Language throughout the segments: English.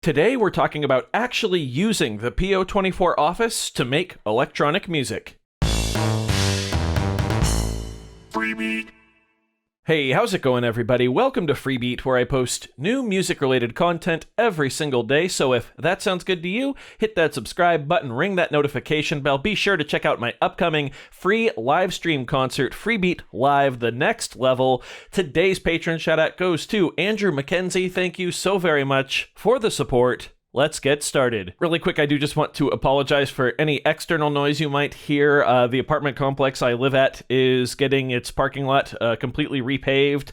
Today we're talking about actually using the PO-24 office to make electronic music. Freebeat. Hey, how's it going, everybody? Welcome to Freebeat, where I post new music-related content every single day, so if that sounds good to you, hit that subscribe button, ring that notification bell, be sure to check out my upcoming free live stream concert, Freebeat Live, The Next Level. Today's patron shout-out goes to Andrew McKenzie. Thank you so very much for the support. Let's get started. Really quick, I do just want to apologize for any external noise you might hear. The apartment complex I live at is getting its parking lot completely repaved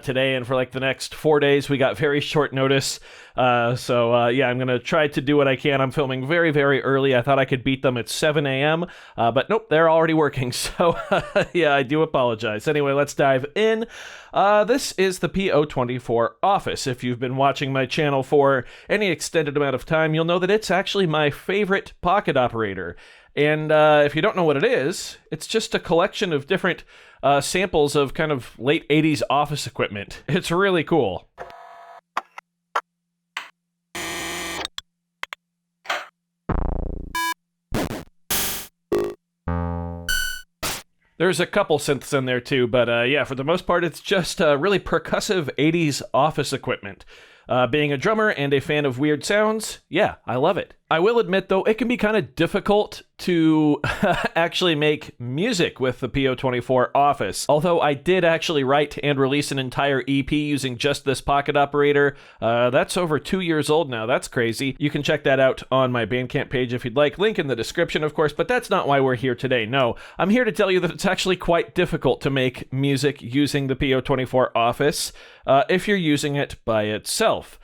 today, and for like the next 4 days we got very short notice. Yeah, I'm gonna try to do what I can. I'm filming very, very early. I thought I could beat them at 7 a.m., but nope, they're already working, so yeah, I do apologize. Anyway, let's dive in. This is the PO-24 office. If you've been watching my channel for any extended amount of time, you'll know that it's actually my favorite pocket operator. And if you don't know what it is, it's just a collection of different samples of kind of late 80s office equipment. It's really cool. There's a couple synths in there too, but yeah, for the most part, it's just really percussive 80s office equipment. Being a drummer and a fan of weird sounds, yeah, I love it. I will admit, though, it can be kind of difficult to actually make music with the PO-24 office. Although I did actually write and release an entire EP using just this pocket operator. That's over 2 years old now. That's crazy. You can check that out on my Bandcamp page if you'd like. Link in the description, of course, but that's not why we're here today. No, I'm here to tell you that it's actually quite difficult to make music using the PO-24 office if you're using it by itself.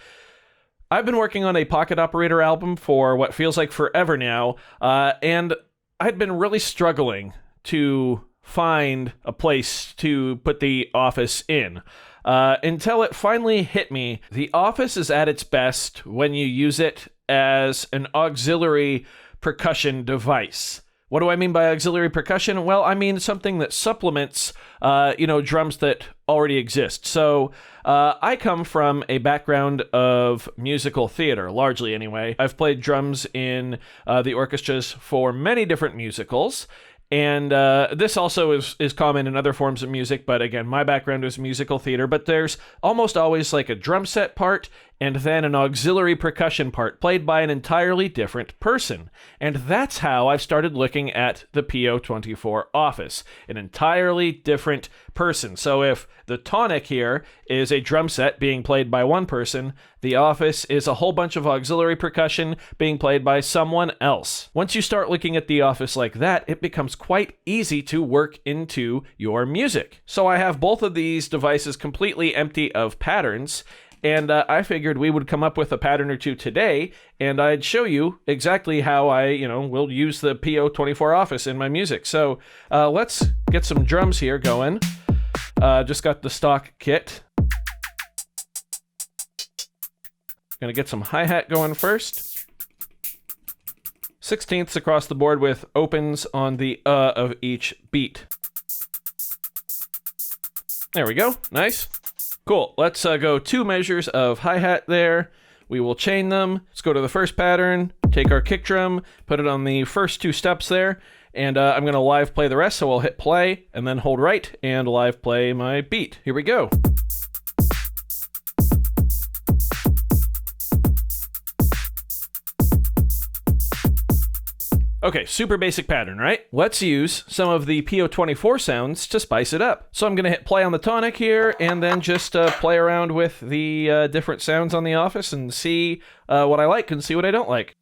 I've been working on a pocket operator album for what feels like forever now, and I'd been really struggling to find a place to put the office in. Until it finally hit me, the office is at its best when you use it as an auxiliary percussion device. What do I mean by auxiliary percussion? Well, I mean something that supplements, drums that already exist. So I come from a background of musical theater, largely anyway. I've played drums in the orchestras for many different musicals. And this also is common in other forms of music, but again, my background is musical theater, but there's almost always like a drum set part and then an auxiliary percussion part played by an entirely different person. And that's how I've started looking at the PO-24 office, an entirely different person. So if the tonic here is a drum set being played by one person, the office is a whole bunch of auxiliary percussion being played by someone else. Once you start looking at the office like that, it becomes quite easy to work into your music. So I have both of these devices completely empty of patterns, and I figured we would come up with a pattern or two today, and I'd show you exactly how I, will use the PO-24 office in my music. So let's get some drums here going. Just got the stock kit. Gonna get some hi-hat going first. 16ths across the board with opens on the of each beat. There we go. Nice. Cool. Let's go 2 measures of hi-hat there. We will chain them. Let's go to the first pattern, take our kick drum, put it on the first 2 steps there, and I'm going to live play the rest, so I'll hit play, and then hold right, and live play my beat. Here we go. Okay, super basic pattern, right? Let's use some of the PO-24 sounds to spice it up. So I'm going to hit play on the tonic here, and then just play around with the different sounds on the office and see what I like and see what I don't like.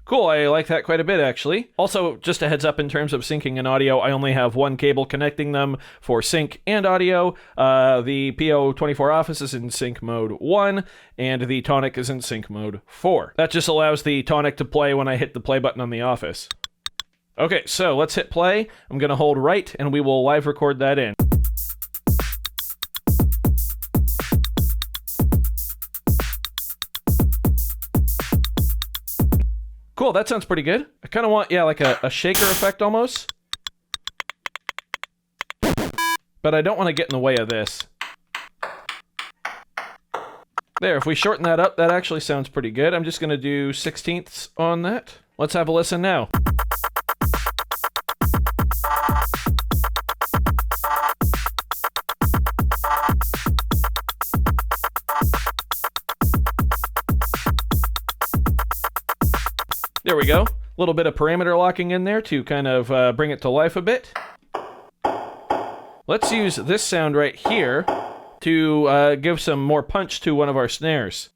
Cool, I like that quite a bit, actually. Also, just a heads up in terms of syncing and audio, I only have one cable connecting them for sync and audio. The PO-24 office is in sync mode 1, and the tonic is in sync mode 4. That just allows the tonic to play when I hit the play button on the office. Okay, so let's hit play. I'm going to hold right, and we will live record that in. Cool, that sounds pretty good. I kind of want, yeah, like a shaker effect almost. But I don't want to get in the way of this. There, if we shorten that up, that actually sounds pretty good. I'm just going to do 16ths on that. Let's have a listen now. There we go. A little bit of parameter locking in there to kind of bring it to life a bit. Let's use this sound right here to give some more punch to one of our snares.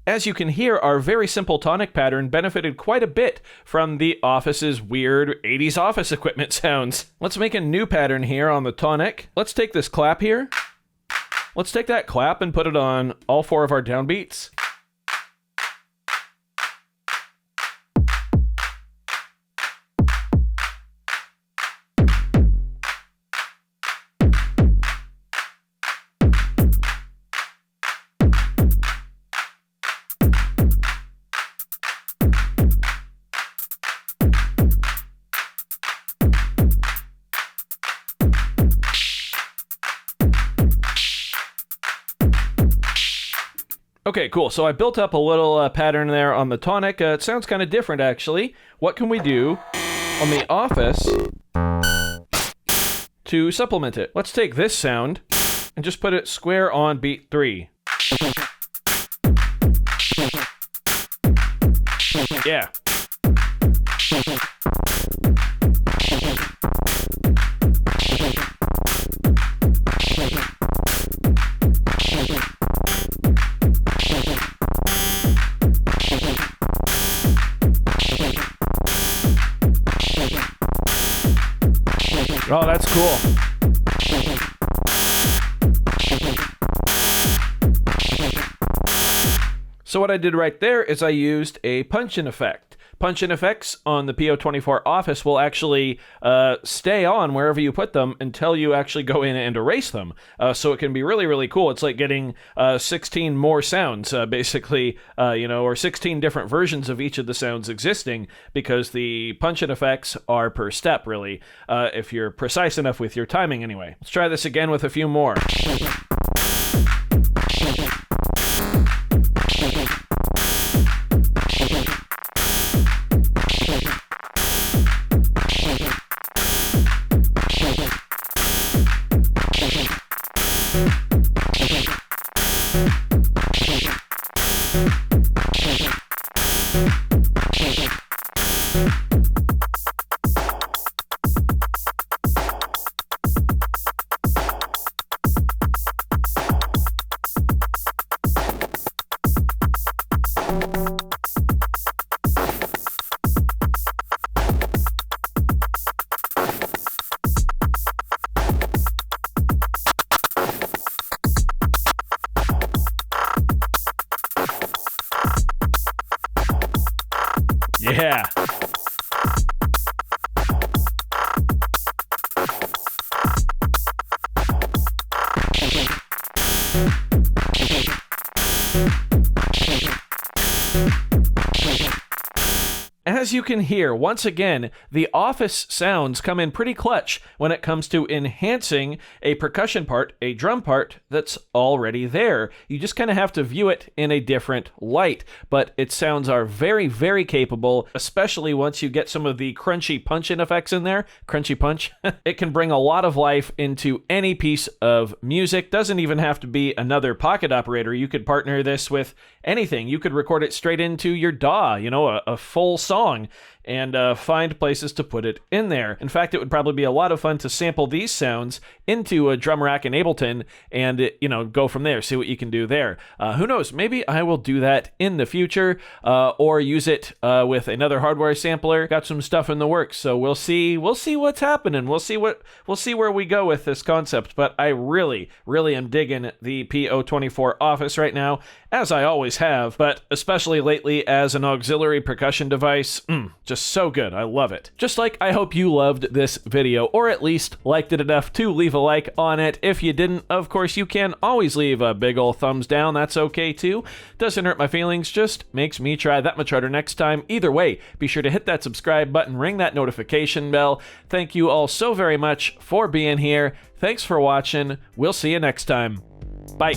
As you can hear, our very simple tonic pattern benefited quite a bit from the Office's weird 80s office equipment sounds. Let's make a new pattern here on the tonic. Let's take this clap here. Let's take that clap and put it on all 4 of our downbeats. Okay, cool. So I built up a little pattern there on the tonic. It sounds kind of different, actually. What can we do on the Office to supplement it? Let's take this sound and just put it square on beat 3. Yeah. Oh, that's cool. So what I did right there is I used a punch-in effect. Punch-in effects on the PO-24 Office will actually stay on wherever you put them until you actually go in and erase them. So it can be really, really cool. It's like getting 16 more sounds, basically, or 16 different versions of each of the sounds existing, because the punch-in effects are per step, really, if you're precise enough with your timing anyway. Let's try this again with a few more. Yeah. As you can hear, once again, the Office sounds come in pretty clutch when it comes to enhancing a percussion part, a drum part that's already there. You just kind of have to view it in a different light, but its sounds are very, very capable, especially once you get some of the crunchy punch-in effects in there. Crunchy punch. It can bring a lot of life into any piece of music. Doesn't even have to be another pocket operator. You could partner this with anything. You could record it straight into your DAW, a full song, and find places to put it in there. In fact, it would probably be a lot of fun to sample these sounds into a drum rack in Ableton and, go from there, see what you can do there. Who knows? Maybe I will do that in the future or use it with another hardware sampler. Got some stuff in the works, so we'll see what's happening. We'll see where we go with this concept, but I really, really am digging the PO-24 Office right now, as I always always have, but especially lately as an auxiliary percussion device, just so good. I love it. Just like I hope you loved this video, or at least liked it enough to leave a like on it. If you didn't, of course, you can always leave a big ol' thumbs down. That's okay too. Doesn't hurt my feelings, just makes me try that much harder next time. Either way, be sure to hit that subscribe button, ring that notification bell. Thank you all so very much for being here. Thanks for watching. We'll see you next time. Bye.